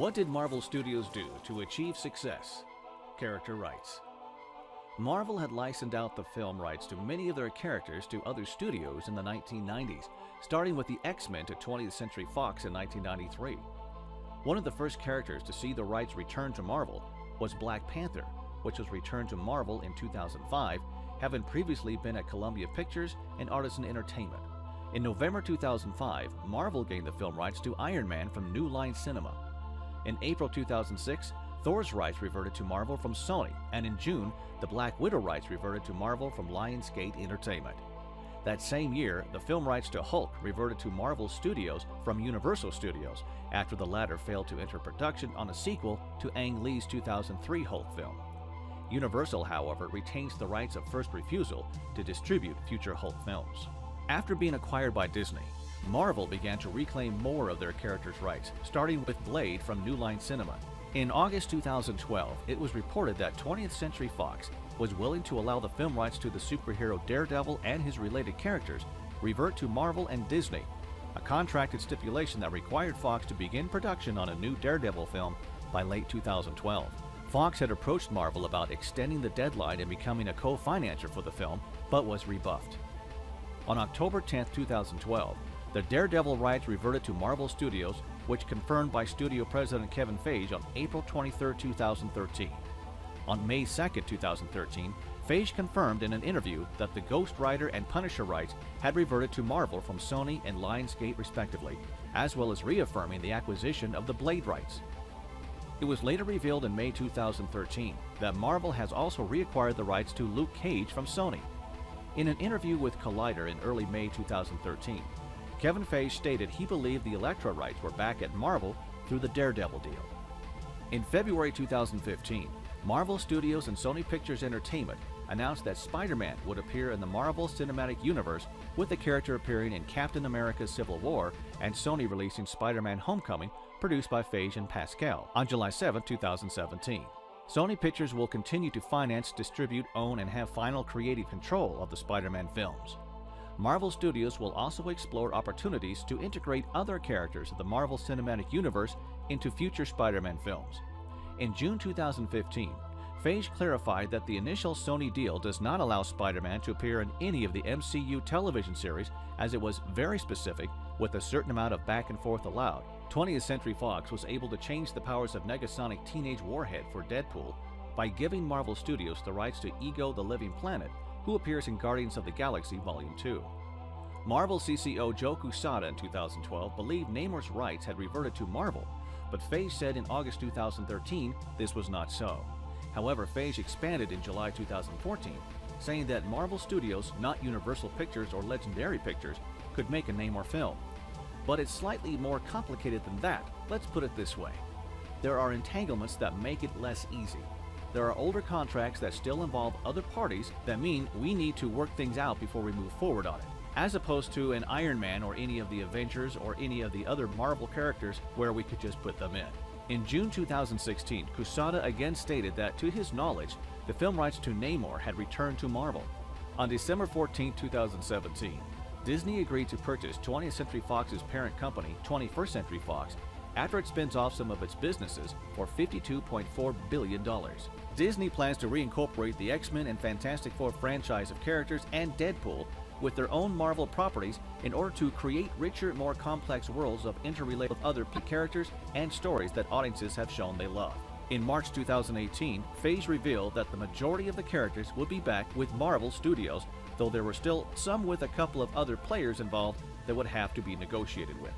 What did Marvel Studios do to achieve success? Character rights. Marvel had licensed out the film rights to many of their characters to other studios in the 1990s, starting with the X-Men to 20th Century Fox in 1993. One of the first characters to see the rights returned to Marvel was Black Panther, which was returned to Marvel in 2005, having previously been at Columbia Pictures and Artisan Entertainment. In November 2005, Marvel gained the film rights to Iron Man from New Line Cinema. In April 2006, Thor's rights reverted to Marvel from Sony, and in June, the Black Widow rights reverted to Marvel from Lionsgate Entertainment. That same year, the film rights to Hulk reverted to Marvel Studios from Universal Studios after the latter failed to enter production on a sequel to Ang Lee's 2003 Hulk film. Universal, however, retains the rights of first refusal to distribute future Hulk films. After being acquired by Disney, Marvel began to reclaim more of their characters' rights, starting with Blade from New Line Cinema. In August 2012, it was reported that 20th Century Fox was willing to allow the film rights to the superhero Daredevil and his related characters revert to Marvel and Disney, a contracted stipulation that required Fox to begin production on a new Daredevil film by late 2012. Fox had approached Marvel about extending the deadline and becoming a co-financer for the film, but was rebuffed. On October 10, 2012, the Daredevil rights reverted to Marvel Studios, which confirmed by studio president Kevin Feige on April 23, 2013. On May 2, 2013, Feige confirmed in an interview that the Ghost Rider and Punisher rights had reverted to Marvel from Sony and Lionsgate respectively, as well as reaffirming the acquisition of the Blade rights. It was later revealed in May 2013 that Marvel has also reacquired the rights to Luke Cage from Sony. In an interview with Collider in early May 2013, Kevin Feige stated he believed the Elektra rights were back at Marvel through the Daredevil deal. In February 2015, Marvel Studios and Sony Pictures Entertainment announced that Spider-Man would appear in the Marvel Cinematic Universe, with the character appearing in Captain America: Civil War and Sony releasing Spider-Man: Homecoming, produced by Feige and Pascal, on July 7, 2017. Sony Pictures will continue to finance, distribute, own, and have final creative control of the Spider-Man films. Marvel Studios will also explore opportunities to integrate other characters of the Marvel Cinematic Universe into future Spider-Man films. In June 2015, Feige clarified that the initial Sony deal does not allow Spider-Man to appear in any of the MCU television series, as it was very specific, with a certain amount of back and forth allowed. 20th Century Fox was able to change the powers of Negasonic Teenage Warhead for Deadpool by giving Marvel Studios the rights to Ego the Living Planet, who appears in Guardians of the Galaxy Volume 2. Marvel CCO Joe Quesada in 2012 believed Namor's rights had reverted to Marvel, but Feige said in August 2013 this was not so. However, Feige expanded in July 2014, saying that Marvel Studios, not Universal Pictures or Legendary Pictures, could make a Namor film. But it's slightly more complicated than that. Let's put it this way. There are entanglements that make it less easy. There are older contracts that still involve other parties that mean we need to work things out before we move forward on it, as opposed to an Iron Man or any of the Avengers or any of the other Marvel characters where we could just put them in. In June 2016, Quesada again stated that, to his knowledge, the film rights to Namor had returned to Marvel. On December 14, 2017, Disney agreed to purchase 20th Century Fox's parent company, 21st Century Fox, after it spins off some of its businesses for $52.4 billion. Disney plans to reincorporate the X-Men and Fantastic Four franchise of characters and Deadpool with their own Marvel properties in order to create richer, more complex worlds of interrelated with other characters and stories that audiences have shown they love. In March 2018, Feige revealed that the majority of the characters would be back with Marvel Studios, though there were still some with a couple of other players involved that would have to be negotiated with.